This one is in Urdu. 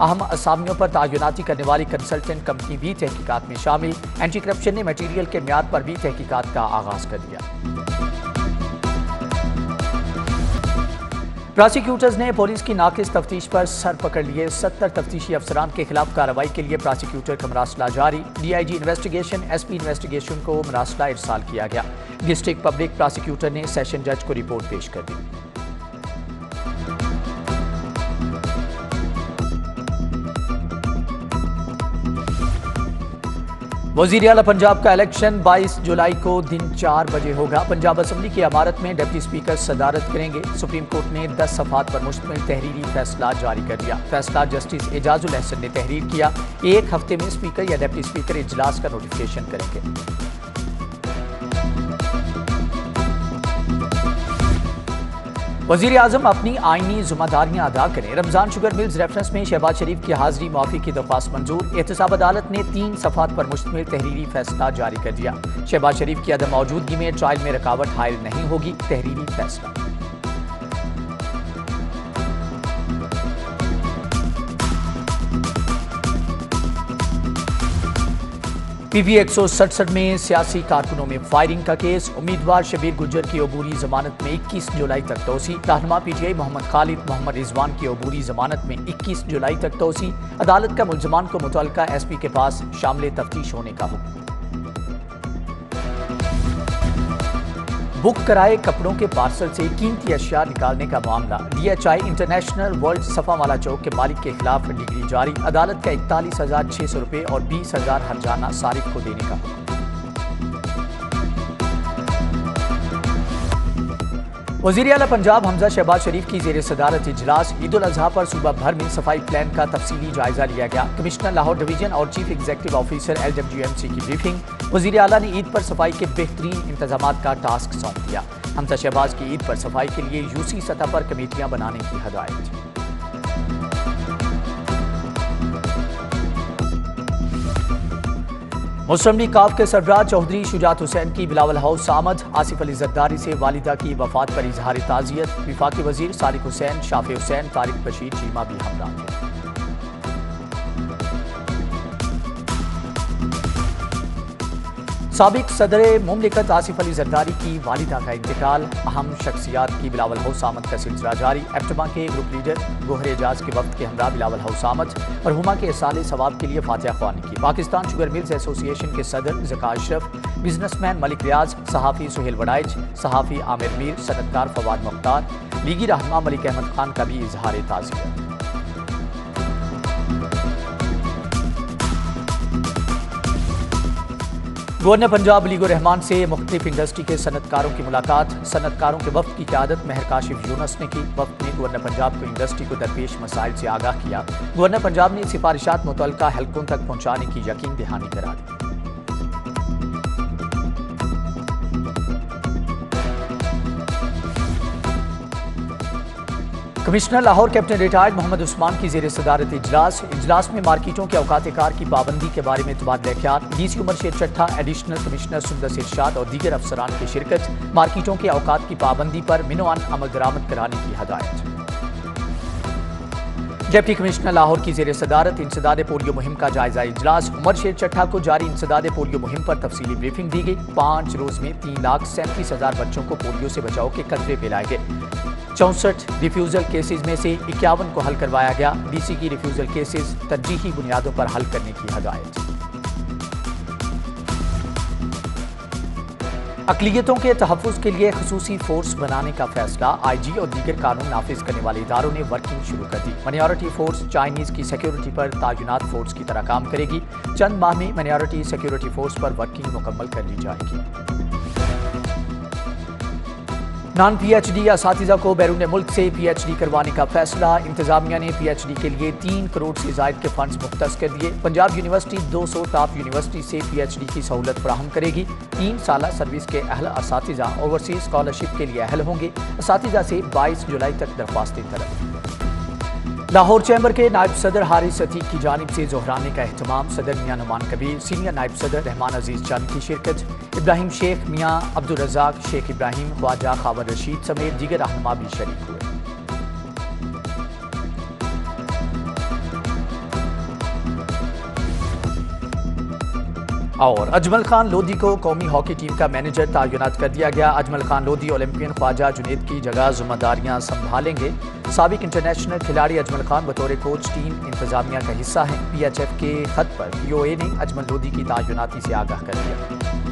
اہم اسامیوں پر تعیناتی کرنے والی کنسلٹنٹ کمپنی بھی تحقیقات میں شامل۔ اینٹی کرپشن نے میٹیریل کے معیار پر بھی تحقیقات کا آغاز کر دیا۔ پراسیکیوٹرز نے پولیس کی ناقص تفتیش پر سر پکڑ لیے۔ 70 تفتیشی افسران کے خلاف کارروائی کے لیے پراسیکیوٹر کا مراسلہ جاری۔ D I G investigation S P investigation کو مراسلہ ارسال کیا گیا۔ ڈسٹرکٹ پبلک پراسیکیوٹر نے سیشن جج کو رپورٹ پیش کر دی۔ وزیر اعلیٰ پنجاب کا الیکشن 22 جولائی کو دن 4 بجے ہوگا۔ پنجاب اسمبلی کی عمارت میں ڈپٹی اسپیکر صدارت کریں گے۔ سپریم کورٹ نے 10 صفحات پر مشتمل تحریری فیصلہ جاری کر دیا۔ فیصلہ جسٹس اعجاز الحسن نے تحریر کیا۔ 1 ہفتے میں اسپیکر یا ڈپٹی اسپیکر اجلاس کا نوٹیفیکیشن کریں گے۔ وزیر اعظم اپنی آئینی ذمہ داریاں ادا کریں۔ رمضان شوگر ملز ریفرنس میں شہباز شریف کی حاضری معافی کی درخواست منظور۔ احتساب عدالت نے 3 صفحات پر مشتمل تحریری فیصلہ جاری کر دیا۔ شہباز شریف کی عدم موجودگی میں ٹرائل میں رکاوٹ حائل نہیں ہوگی، تحریری فیصلہ۔ پی بی 167 میں سیاسی کارکنوں میں فائرنگ کا کیس۔ امیدوار شبیر گجر کی عبوری ضمانت میں 21 جولائی تک توسیع۔ رہنما پی ٹی آئی محمد خالد محمد رضوان کی عبوری ضمانت میں 21 جولائی تک توسیع۔ عدالت کا ملزمان کو متعلقہ ایس پی کے پاس شامل تفتیش ہونے کا حکم۔ بک کرائے کپڑوں کے پارسل سے قیمتی اشیاء نکالنے کا معاملہ۔ D H I international world صفا والا چوک کے مالک کے خلاف ڈگری جاری۔ عدالت کا 41,600 روپے اور 20,000 ہرجانہ صارف کو دینے کا حکم۔ وزیر اعلیٰ پنجاب حمزہ شہباز شریف کی زیر صدارت اجلاس۔ عید الاضحیٰ پر صوبہ بھر میں صفائی پلان کا تفصیلی جائزہ لیا گیا۔ کمشنر لاہور ڈویژن اور چیف ایگزیکٹو آفیسر LWMC کی بریفنگ۔ وزیر اعلیٰ نے عید پر صفائی کے بہترین انتظامات کا ٹاسک سونپ دیا۔ حمزہ شہباز کی عید پر صفائی کے لیے UC سطح پر کمیٹیاں بنانے کی ہدایت۔ مسلم لیگ کاف کے سربراہ چودھری شجاعت حسین کی بلاول ہاؤس آمد۔ آصف علی زرداری سے والدہ کی وفات پر اظہار تعزیت۔ وفاقی وزیر صادق حسین، شافع حسین، طارق بشیر چیمہ بھی ہمراہ تھے۔ سابق صدر مملکت آصف علی زرداری کی والدہ کا انتقال۔ اہم شخصیات کی بلاول ہاؤس آمد کا سلسلہ جاری۔ ایپٹما کے گروپ لیڈر گوہر اعجاز کے وفد کے ہمراہ بلاول ہاؤس آمد۔ مرحومہ کے اصالِ ثواب کے لیے فاتحہ خوانی کی۔ پاکستان شوگر ملز ایسوسی ایشن کے صدر ذکا اشرف، بزنس مین ملک ریاض، صحافی سہیل وڑائچ، صحافی عامر میر، صنعتکار فواد مختار، لیگی رہنما ملک احمد خان کا بھی اظہار تعزیت۔ گورنر پنجاب علی الرحمان سے مختلف انڈسٹری کے صنعتکاروں کی ملاقات۔ صنعتکاروں کے وفد کی قیادت مہر کاشف یونس نے کی۔ وفد نے گورنر پنجاب کو انڈسٹری کو درپیش مسائل سے آگاہ کیا۔ گورنر پنجاب نے سفارشات متعلقہ حلقوں تک پہنچانے کی یقین دہانی کرا دی۔ Commissioner Lahore captain retired Muhammad Usman کی زیر صدارت اجلاس میں مارکیٹوں کے اوقات کار کی پابندی کے بارے میں تبادلہ خیال۔ ڈی سی عمر شیر چٹھا، ایڈیشنل کمشنر سندس ارشاد اور دیگر افسران کی شرکت۔ مارکیٹوں کے اوقات کی پابندی پر منوان عمل درآمد کرانے کی ہدایت۔ ڈپٹی کمشنر لاہور کی زیر صدارت انسداد پولیو مہم کا جائزہ اجلاس۔ عمر شیر چٹھا کو جاری انسداد پولیو مہم پر تفصیلی بریفنگ دی گئی۔ 5 روز میں 3,37,000 بچوں کو پولیو سے بچاؤ کے قطرے پلائے گئے۔ 64 ریفیوزل کیسز میں سے 51 کو حل کروایا گیا۔ ڈی سی کی ریفیوزل کیسز ترجیحی بنیادوں پر حل کرنے کی ہدایت۔ اقلیتوں کے تحفظ کے لیے خصوصی فورس بنانے کا فیصلہ۔ آئی جی اور دیگر قانون نافذ کرنے والے اداروں نے ورکنگ شروع کر دی۔ مائنارٹی فورس چائنیز کی سیکیورٹی پر تعینات فورس کی طرح کام کرے گی۔ چند ماہ میں مائنارٹی سیکیورٹی فورس پر ورکنگ مکمل کر لی جائے گی۔ نان پی ایچ ڈی اساتذہ کو بیرون ملک سے پی ایچ ڈی کروانے کا فیصلہ۔ انتظامیہ نے پی ایچ ڈی کے لیے 3 کروڑ سے زائد کے فنڈز مختص کر دیے۔ پنجاب یونیورسٹی 200 ٹاپ یونیورسٹی سے پی ایچ ڈی کی سہولت فراہم کرے گی۔ 3 سالہ سروس کے اہل اساتذہ اوورسیز اسکالرشپ کے لیے اہل ہوں گے۔ اساتذہ سے 22 جولائی تک درخواستیں طلب۔ لاہور چیمبر کے نائب صدر حارث عتیق کی جانب سے ظہرانے کا اہتمام۔ صدر میاں نعمان کبیر، سینئر نائب صدر رحمان عزیز چند کی شرکت۔ ابراہیم شیخ، میاں عبدالرزاق، شیخ ابراہیم، خواجہ خاور رشید سمیت دیگر رہنما بھی شریک ہوئے۔ اور اجمل خان لودھی کو قومی ہاکی ٹیم کا مینیجر تعینات کر دیا گیا۔ اجمل خان لودھی اولمپئن خواجہ جنید کی جگہ ذمہ داریاں سنبھالیں گے۔ سابق انٹرنیشنل کھلاڑی اجمل خان بطور کوچ ٹیم انتظامیہ کا حصہ ہیں۔ پی ایچ ایف کے خط پر پی او اے نے اجمل لودھی کی تعیناتی سے آگاہ کر دیا۔